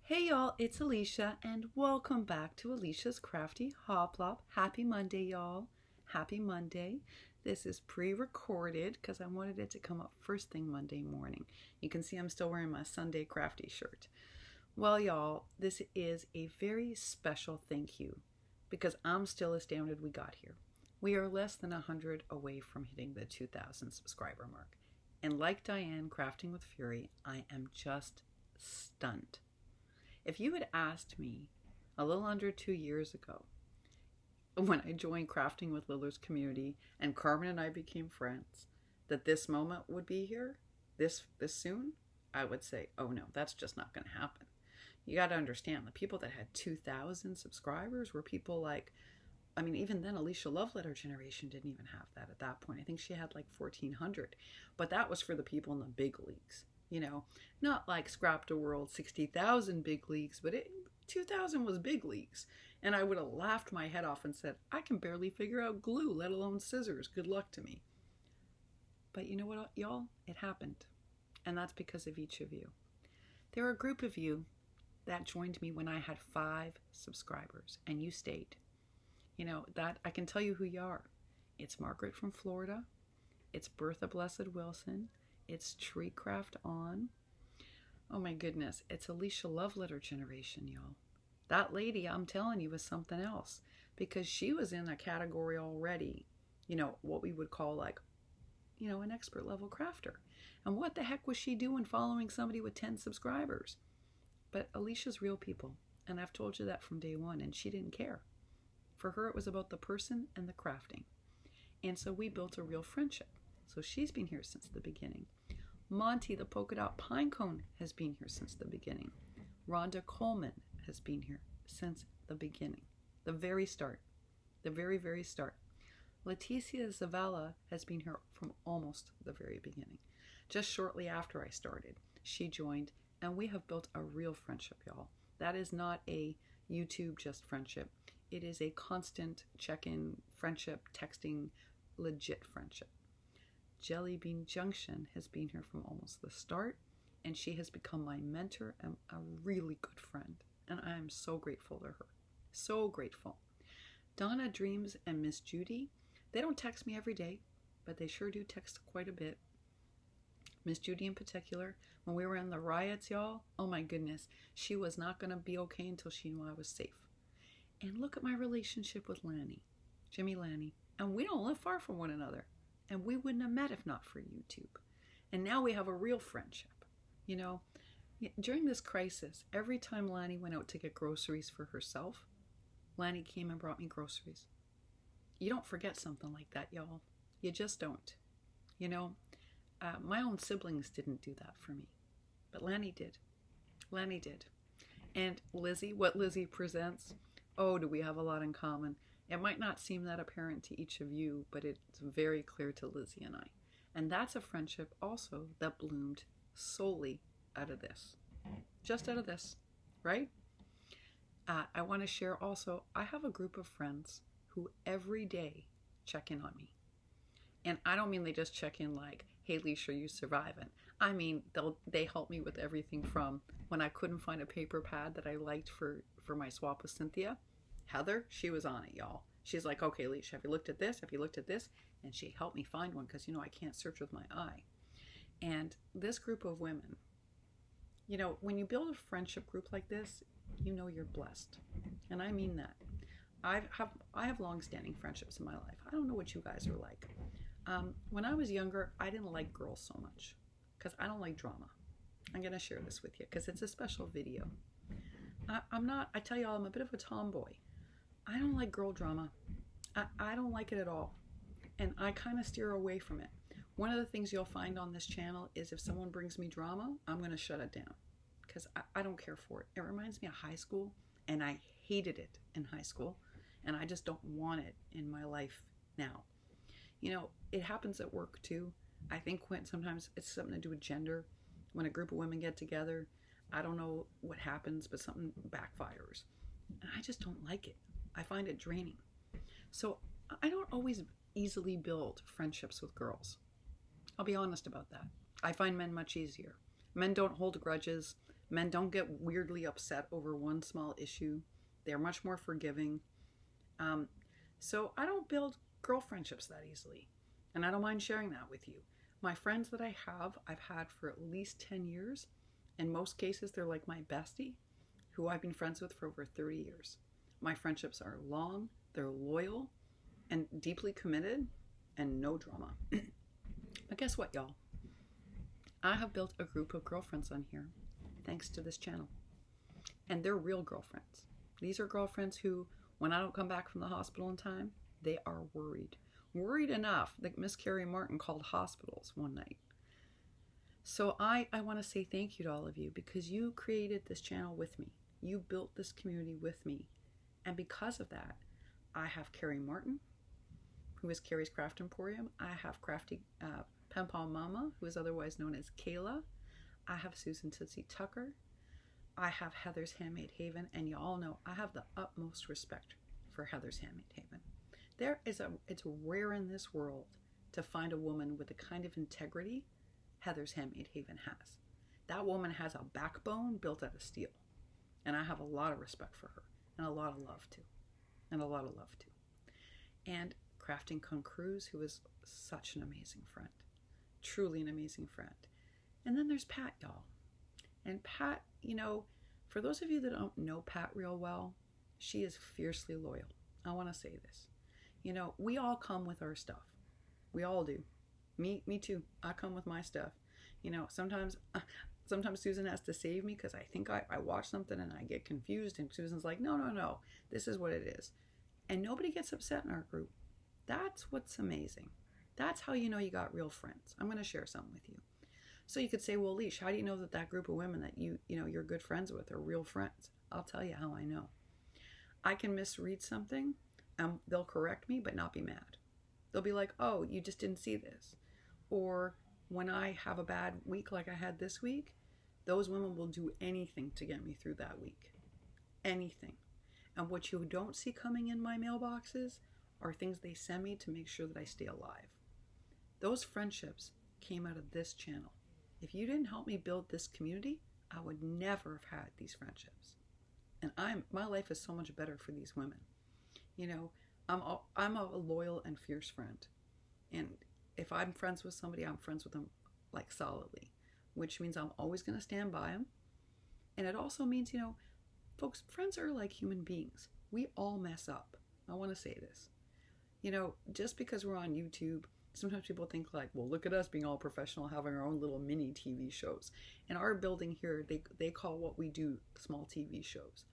Hey y'all, it's Elisha and welcome back to Elisha's Crafty Hoplop. Happy Monday, y'all. Happy Monday. This is pre-recorded because I wanted it to come up first thing Monday morning. You can see I'm still wearing my Sunday Crafty shirt. Well, y'all, this is a very special thank you because I'm still astounded we got here. We are less than 100 away from hitting the 2,000 subscriber mark. And like Diane, Crafting with Fury, I am just stunned. If you had asked me a little under 2 years ago, when I joined Crafting with Lillard's community and Carmen and I became friends, that this moment would be here, this soon, I would say, oh no, that's just not going to happen. You got to understand, the people that had 2,000 subscribers were people like, even then, Elisha Love Letter generation didn't even have that at that point. I think she had like 1,400, but that was for the people in the big leagues. Not like Scrap to World 60,000 big leagues, but 2,000 was big leagues. And I would have laughed my head off and said, I can barely figure out glue, let alone scissors. Good luck to me. But you know what, y'all? It happened. And that's because of each of you. There are a group of you that joined me when I had 5 subscribers, and you stayed. That I can tell you who you are. It's Margaret from Florida. It's Bertha Blessed Wilson. It's Tree Craft On. Oh my goodness, it's Elisha Love Letter generation, y'all. That lady, I'm telling you, was something else because she was in a category already, what we would call like, an expert level crafter. And what the heck was she doing following somebody with 10 subscribers? But Elisha's real people, and I've told you that from day one, and she didn't care. For her, it was about the person and the crafting. And so we built a real friendship. So she's been here since the beginning. Monty, the polka dot pine cone, has been here since the beginning. Rhonda Coleman has been here since the beginning. The very start. The very, very start. Leticia Zavala has been here from almost the very beginning. Just shortly after I started, she joined, and we have built a real friendship, y'all. That is not a YouTube just friendship. It is a constant check-in friendship, texting, legit friendship. Jelly Bean Junction has been here from almost the start, and she has become my mentor and a really good friend, and I am so grateful to her. So grateful. Donna Dreams and Miss Judy, they don't text me every day, but they sure do text quite a bit. Miss Judy in particular, when we were in the riots, y'all, oh my goodness, she was not going to be okay until she knew I was safe. And look at my relationship with Lanny, Jimmy Lanny, and we don't live far from one another. And we wouldn't have met if not for YouTube. And now we have a real friendship. During this crisis, every time Lanny went out to get groceries for herself, Lanny came and brought me groceries. You don't forget something like that, y'all. You just don't. My own siblings didn't do that for me. But Lanny did. Lanny did. And Lizzie, what Lizzie presents, oh, do we have a lot in common. It might not seem that apparent to each of you, but it's very clear to Lizzie and I. And that's a friendship also that bloomed solely out of this. Just out of this, right? I want to share also, I have a group of friends who every day check in on me. And I don't mean they just check in like, hey, Leisha, you surviving? I mean, they help me with everything from when I couldn't find a paper pad that I liked for my swap with Cynthia. Heather, she was on it, y'all. She's like, okay, Leisha, have you looked at this? Have you looked at this? And she helped me find one because, I can't search with my eye. And this group of women, when you build a friendship group like this, you're blessed. And I mean that. I have long-standing friendships in my life. I don't know what you guys are like. When I was younger, I didn't like girls so much because I don't like drama. I'm going to share this with you because it's a special video. I tell y'all, I'm a bit of a tomboy. I don't like girl drama. I don't like it at all. And I kind of steer away from it. One of the things you'll find on this channel is if someone brings me drama, I'm going to shut it down because I don't care for it. It reminds me of high school, and I hated it in high school, and I just don't want it in my life now. It happens at work too. I think sometimes it's something to do with gender. When a group of women get together, I don't know what happens, but something backfires. And I just don't like it. I find it draining. So I don't always easily build friendships with girls. I'll be honest about that. I find men much easier. Men don't hold grudges. Men don't get weirdly upset over one small issue. They're much more forgiving. So I don't build girl friendships that easily. And I don't mind sharing that with you. My friends that I've had for at least 10 years. In most cases, they're like my bestie, who I've been friends with for over 30 years. My friendships are long, they're loyal, and deeply committed, and no drama. But guess what, y'all? I have built a group of girlfriends on here, thanks to this channel. And they're real girlfriends. These are girlfriends who, when I don't come back from the hospital in time, they are worried. Worried enough that Miss Carrie Martin called hospitals one night. So I want to say thank you to all of you, because you created this channel with me. You built this community with me. And because of that, I have Carrie Martin, who is Carrie's Craft Emporium. I have Crafty Pen Pal Mama, who is otherwise known as Kayla. I have Susan Tootsie Tucker. I have Heather's Handmade Haven. And you all know I have the utmost respect for Heather's Handmade Haven. It's rare in this world to find a woman with the kind of integrity Heather's Handmade Haven has. That woman has a backbone built out of steel. And I have a lot of respect for her. And a lot of love too. And Crafting Con Cruz, who is such an amazing friend. Truly an amazing friend. And then there's Pat, y'all. And Pat, for those of you that don't know Pat real well, she is fiercely loyal. I want to say this. We all come with our stuff. We all do. Me too. I come with my stuff. Sometimes Susan has to save me because I think I watch something and I get confused, and Susan's like, no, this is what it is. And nobody gets upset in our group. That's what's amazing. That's how you know you got real friends. I'm going to share something with you. So you could say, well, Leash, how do you know that group of women that you're good friends with are real friends? I'll tell you how I know. I can misread something, and they'll correct me but not be mad. They'll be like, oh, you just didn't see this. Or when I have a bad week like I had this week, those women will do anything to get me through that week. Anything. And what you don't see coming in my mailboxes are things they send me to make sure that I stay alive. Those friendships came out of this channel. If you didn't help me build this community, I would never have had these friendships. And my life is so much better for these women. I'm a loyal and fierce friend. And if I'm friends with somebody, I'm friends with them like solidly, which means I'm always going to stand by them. And it also means, folks, friends are like human beings. We all mess up. I want to say this. Just because we're on YouTube, sometimes people think like, well, look at us being all professional, having our own little mini TV shows. In our building here, they call what we do small TV shows.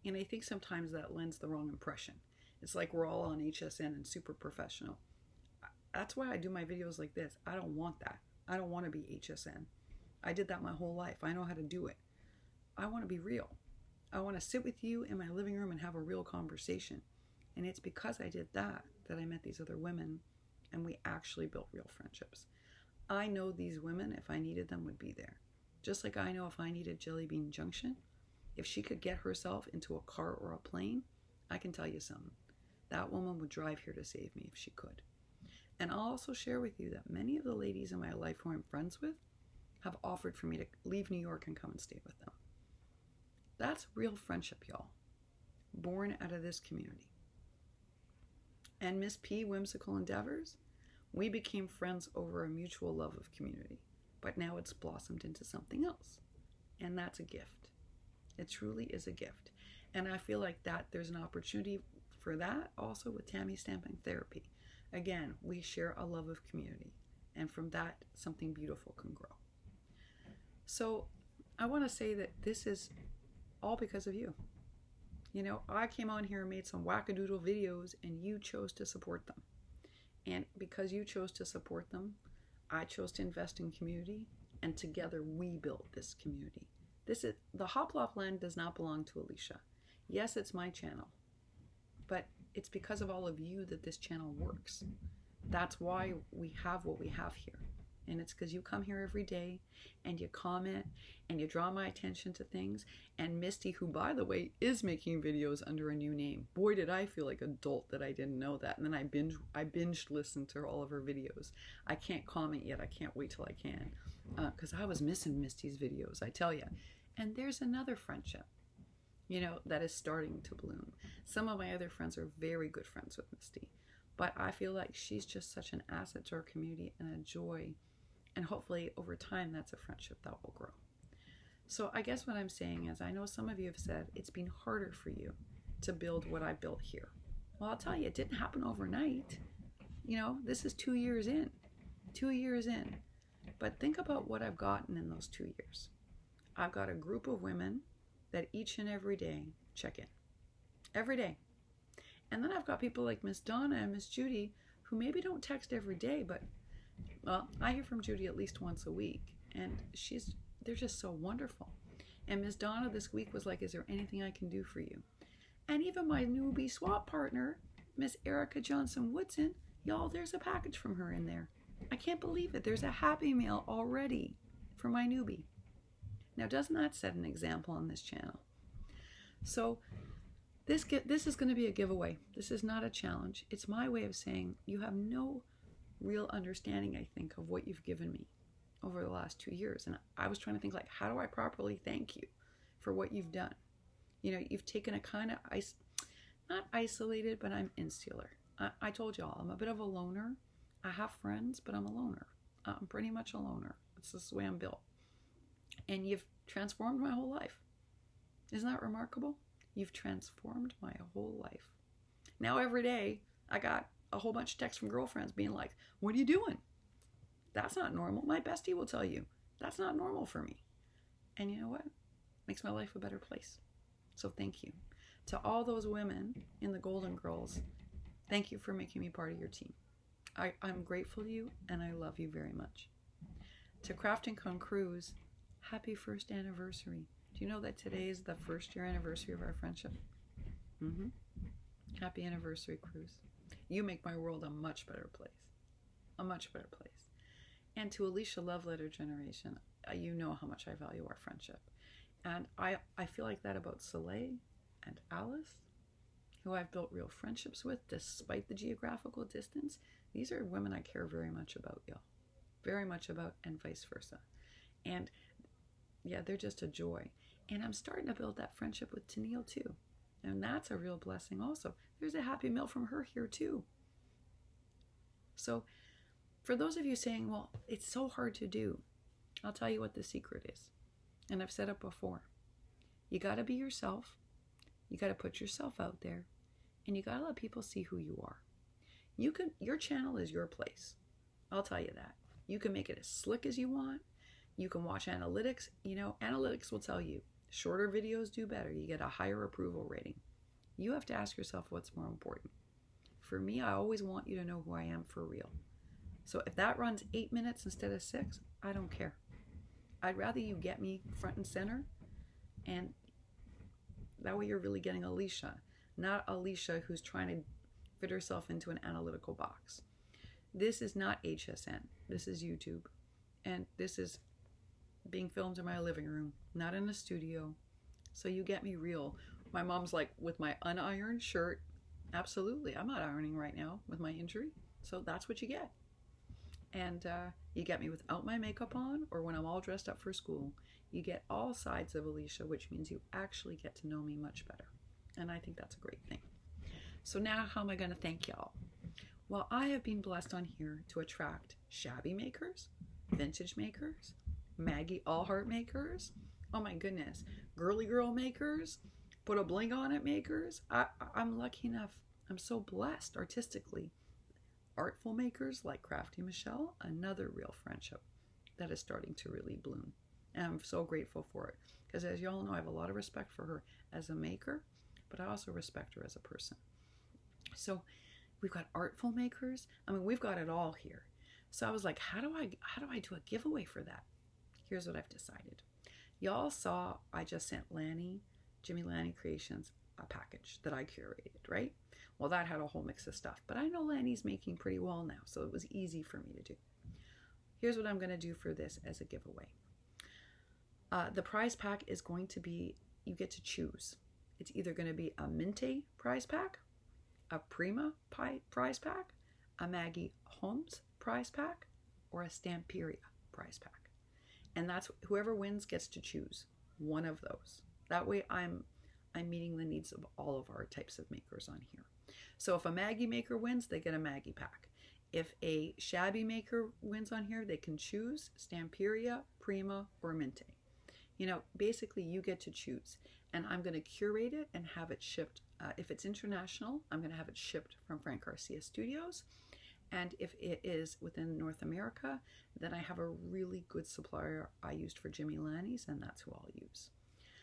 And I think sometimes that lends the wrong impression. It's like we're all on HSN and super professional. That's why I do my videos like this. I don't want that. I don't want to be HSN. I did that my whole life. I know how to do it. I want to be real. I want to sit with you in my living room and have a real conversation. And it's because I did that I met these other women, and we actually built real friendships. I know these women, if I needed them, would be there. Just like I know if I needed Jelly Bean Junction, if she could get herself into a car or a plane, I can tell you something. That woman would drive here to save me if she could. And I'll also share with you that many of the ladies in my life who I'm friends with have offered for me to leave New York and come and stay with them. That's real friendship, y'all. Born out of this community. And Miss P, Whimsical Endeavors, we became friends over a mutual love of community. But now it's blossomed into something else. And that's a gift. It truly is a gift. And I feel like that there's an opportunity for that also with Tammy Stamping Therapy. Again, we share a love of community. And from that, something beautiful can grow. So I want to say that this is all because of you. I came on here and made some wackadoodle videos, and you chose to support them. And because you chose to support them, I chose to invest in community, and together we built this community. The Hoplop land does not belong to Elisha. Yes, it's my channel, but it's because of all of you that this channel works. That's why we have what we have here. And it's because you come here every day and you comment and you draw my attention to things. And Misty, who, by the way, is making videos under a new name. Boy, did I feel like an adult that I didn't know that. And then I binge listened to all of her videos. I can't comment yet. I can't wait till I can. Because I was missing Misty's videos, I tell you. And there's another friendship, that is starting to bloom. Some of my other friends are very good friends with Misty, but I feel like she's just such an asset to our community and a joy. And hopefully over time, that's a friendship that will grow. So I guess what I'm saying is, I know some of you have said it's been harder for you to build what I built here. Well, I'll tell you, it didn't happen overnight. This is 2 years in. 2 years in. But think about what I've gotten in those 2 years. I've got a group of women that each and every day check in. Every day. And then I've got people like Miss Donna and Miss Judy who maybe don't text every day, but, well, I hear from Judy at least once a week. And they're just so wonderful. And Miss Donna this week was like, is there anything I can do for you? And even my newbie swap partner, Miss Erica Johnson-Woodson, y'all, there's a package from her in there. I can't believe it. There's a Happy Meal already for my newbie. Now, doesn't that set an example on this channel? So this is going to be a giveaway. This is not a challenge. It's my way of saying you have no real understanding, I think, of what you've given me over the last 2 years. And I was trying to think, like, how do I properly thank you for what you've done? You've taken a kind of, not isolated, but I'm insular. I told y'all, I'm a bit of a loner. I have friends, but I'm a loner. I'm pretty much a loner. It's just the way I'm built. And you've transformed my whole life. Isn't that remarkable? You've transformed my whole life. Now every day, I got a whole bunch of texts from girlfriends being like, what are you doing? That's not normal. My bestie will tell you, that's not normal for me. And you know what? Makes my life a better place. So thank you. To all those women in the Golden Girls, thank you for making me part of your team. I'm grateful to you, and I love you very much. To Craft and Con Cruise, happy first anniversary. Do you know that today is the 1st year anniversary of our friendship? Happy anniversary, Cruise. You make my world a much better place. A much better place. And to Elisha Love Letter Generation, you know how much I value our friendship. And I feel like that about Soleil and Alice, who I've built real friendships with despite the geographical distance. These are women I care very much about, y'all. Very much about, and vice versa. And yeah, they're just a joy. And I'm starting to build that friendship with Tennille too. And that's a real blessing also. There's a Happy Meal from her here too. So for those of you saying, well, it's so hard to do, I'll tell you what the secret is. And I've said it before. You got to be yourself. You got to put yourself out there. And you got to let people see who you are. Your channel is your place. I'll tell you that. You can make it as slick as you want. You can watch analytics. Analytics will tell you shorter videos do better. You get a higher approval rating. You have to ask yourself what's more important. For me, I always want you to know who I am for real. So if that runs 8 minutes instead of 6, I don't care. I'd rather you get me front and center, and that way you're really getting Elisha, not Elisha who's trying to fit herself into an analytical box. This is not HSN. This is YouTube. And this is being filmed in my living room, not in a studio. So you get me real. My mom's like, with my unironed shirt, absolutely. I'm not ironing right now with my injury. So that's what you get. And you get me without my makeup on or when I'm all dressed up for school. You get all sides of Elisha, which means you actually get to know me much better. And I think that's a great thing. So now how am I going to thank y'all? Well, I have been blessed on here to attract shabby makers, vintage makers, Maggie Allheart makers, oh my goodness, girly girl makers, put a bling on it makers. I'm lucky enough. I'm so blessed artistically. Artful makers like Crafty Michelle, another real friendship that is starting to really bloom. And I'm so grateful for it because, as y'all know, I have a lot of respect for her as a maker, but I also respect her as a person. So we've got artful makers. I mean, we've got it all here. So I was like, how do I do a giveaway for that? Here's what I've decided. Y'all saw I just sent Jimmy Lanny Creations, a package that I curated, right? Well, that had a whole mix of stuff, but I know Lanny's making pretty well now, so it was easy for me to do. Here's what I'm going to do for this as a giveaway. The prize pack is going to be, you get to choose. It's either going to be a Minte prize pack, a Prima prize pack, a Maggie Holmes prize pack, or a Stamperia prize pack. And that's whoever wins gets to choose. one of those. That way I'm meeting the needs of all of our types of makers on here. So if a Maggie maker wins, they get a Maggie pack. If a shabby maker wins on here, they can choose Stamperia, Prima, or Minte. Basically you get to choose, and I'm going to curate it and have it shipped. If it's international, I'm going to have it shipped from Frank Garcia Studios. And if it is within North America, then I have a really good supplier I used for Jimmy Lanny's, and that's who I'll use.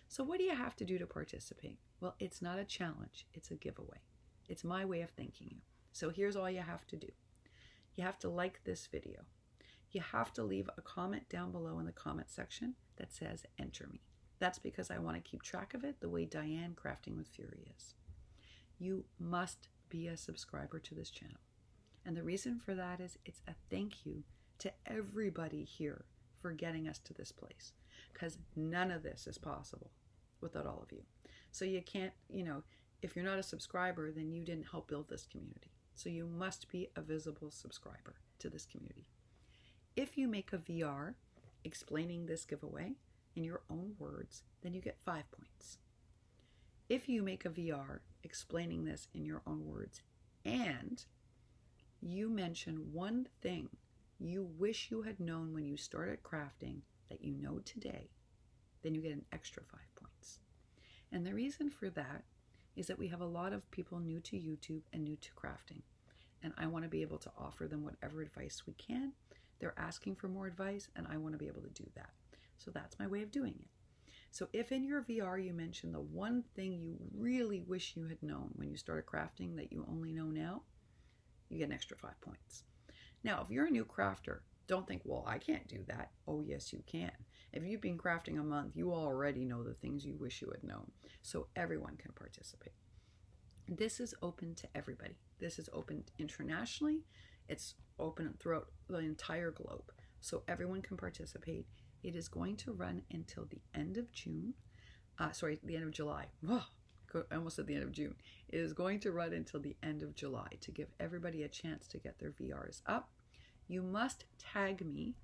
So what do you have to do to participate? Well, it's not a challenge, it's a giveaway. It's my way of thanking you. So here's all you have to do. You have to like this video. You have to leave a comment down below in the comment section that says enter me. That's because I want to keep track of it the way Diane Crafting with Fury is. You must be a subscriber to this channel. And the reason for that is it's a thank you to everybody here for getting us to this place. Because none of this is possible without all of you. So you can't, if you're not a subscriber, then you didn't help build this community. So you must be a visible subscriber to this community. If you make a VR explaining this giveaway in your own words, then you get 5 points. If you make a VR explaining this in your own words and you mention one thing you wish you had known when you started crafting that you know today, then you get an extra 5 points. And the reason for that is that we have a lot of people new to YouTube and new to crafting. And I want to be able to offer them whatever advice we can. They're asking for more advice, and I want to be able to do that. So that's my way of doing it. So if in your VR you mention the one thing you really wish you had known when you started crafting that you only know now, you get an extra 5 points. Now, if you're a new crafter, don't think, well, I can't do that. Oh, yes, you can. If you've been crafting a month, you already know the things you wish you had known. So everyone can participate. This is open to everybody. This is open internationally. It's open throughout the entire globe. So everyone can participate. It is going to run until the end of June. The end of July. Whoa, I almost said the end of June. It is going to run until the end of July to give everybody a chance to get their VRs up. You must tag me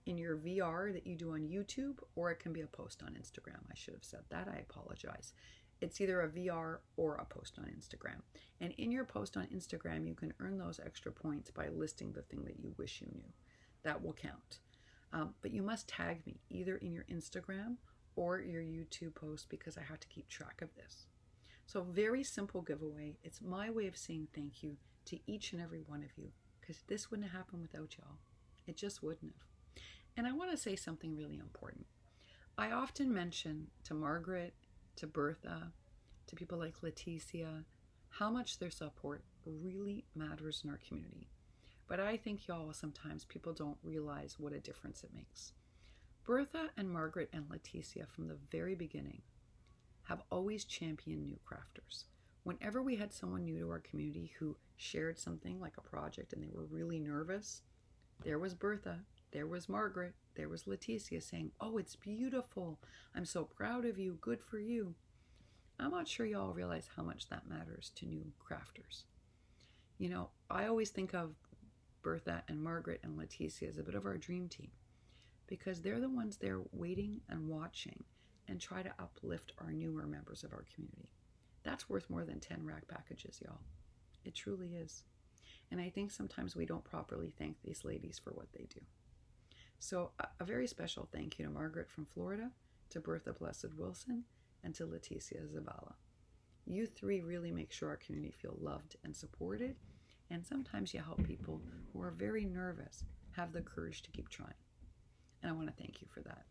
in your VR that you do on YouTube, or it can be a post on Instagram. I should have said that. I apologize. It's either a VR or a post on Instagram. And in your post on Instagram, you can earn those extra points by listing the thing that you wish you knew. That will count. But you must tag me either in your Instagram or your YouTube post because I have to keep track of this. So very simple giveaway. It's my way of saying thank you to each and every one of you, because this wouldn't have happened without y'all. It just wouldn't have. And I want to say something really important. I often mention to Margaret, to Bertha, to people like Leticia, how much their support really matters in our community. But I think y'all, sometimes people don't realize what a difference it makes. Bertha and Margaret and Leticia from the very beginning have always championed new crafters. Whenever we had someone new to our community who shared something like a project and they were really nervous, there was Bertha, there was Margaret, there was Leticia saying, oh, it's beautiful. I'm so proud of you. Good for you. I'm not sure y'all realize how much that matters to new crafters. I always think of Bertha and Margaret and Leticia as a bit of our dream team because they're the ones there waiting and watching and try to uplift our newer members of our community. That's worth more than 10 rack packages, y'all. It truly is. And I think sometimes we don't properly thank these ladies for what they do. So a very special thank you to Margaret from Florida, to Bertha Blessed Wilson, and to Leticia Zavala. You three really make sure our community feel loved and supported, and sometimes you help people who are very nervous have the courage to keep trying. And I want to thank you for that.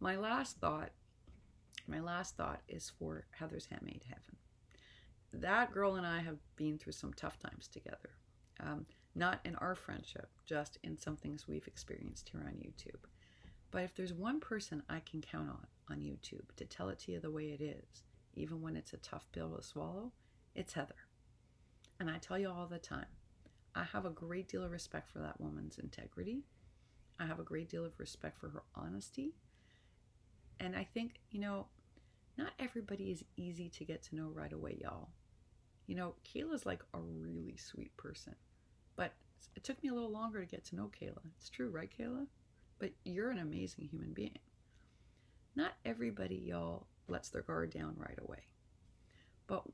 My last thought is for Heather's Handmade Heaven. That girl and I have been through some tough times together. Not in our friendship, just in some things we've experienced here on YouTube. But if there's one person I can count on YouTube to tell it to you the way it is, even when it's a tough pill to swallow, it's Heather. And I tell you all the time, I have a great deal of respect for that woman's integrity. I have a great deal of respect for her honesty. And I think, not everybody is easy to get to know right away, y'all. Kayla's like a really sweet person. But it took me a little longer to get to know Kayla. It's true, right, Kayla? But you're an amazing human being. Not everybody, y'all, lets their guard down right away. But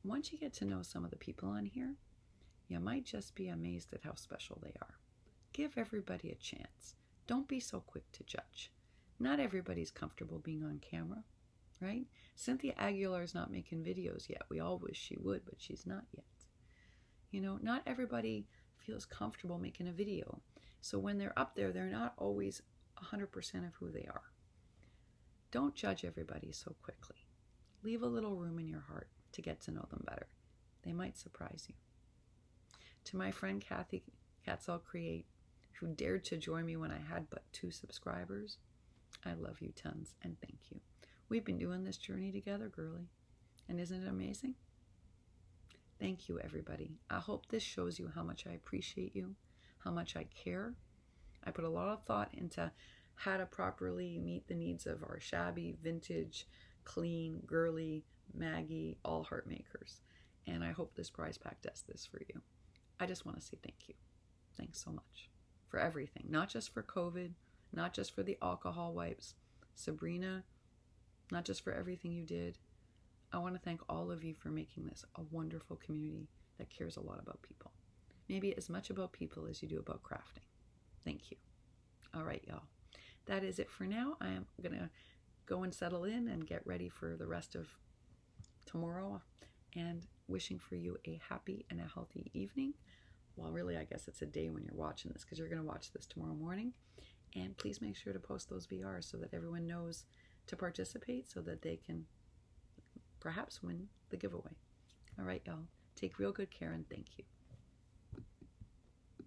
once you get to know some of the people on here, you might just be amazed at how special they are. Give everybody a chance. Don't be so quick to judge. Not everybody's comfortable being on camera, right? Cynthia Aguilar's not making videos yet. We all wish she would, but she's not yet. You know, not everybody feels comfortable making a video. So when they're up there, they're not always 100% of who they are. Don't judge everybody so quickly. Leave a little room in your heart to get to know them better. They might surprise you. To my friend Kathy Catsell Create, who dared to join me when I had but 2 subscribers, I love you tons and thank you. We've been doing this journey together, girly. And isn't it amazing? Thank you, everybody. I hope this shows you how much I appreciate you, how much I care. I put a lot of thought into how to properly meet the needs of our shabby, vintage, clean, girly, Maggie, all heart makers. And I hope this prize pack does this for you. I just want to say thank you. Thanks so much for everything. Not just for COVID, not just for the alcohol wipes. Sabrina, not just for everything you did. I want to thank all of you for making this a wonderful community that cares a lot about people. Maybe as much about people as you do about crafting. Thank you. All right, y'all. That is it for now. I am going to go and settle in and get ready for the rest of tomorrow, and wishing for you a happy and a healthy evening. Well, really, I guess it's a day when you're watching this, because you're going to watch this tomorrow morning. And please make sure to post those VRs so that everyone knows to participate, so that they can perhaps win the giveaway. All right, y'all. Take real good care, and thank you.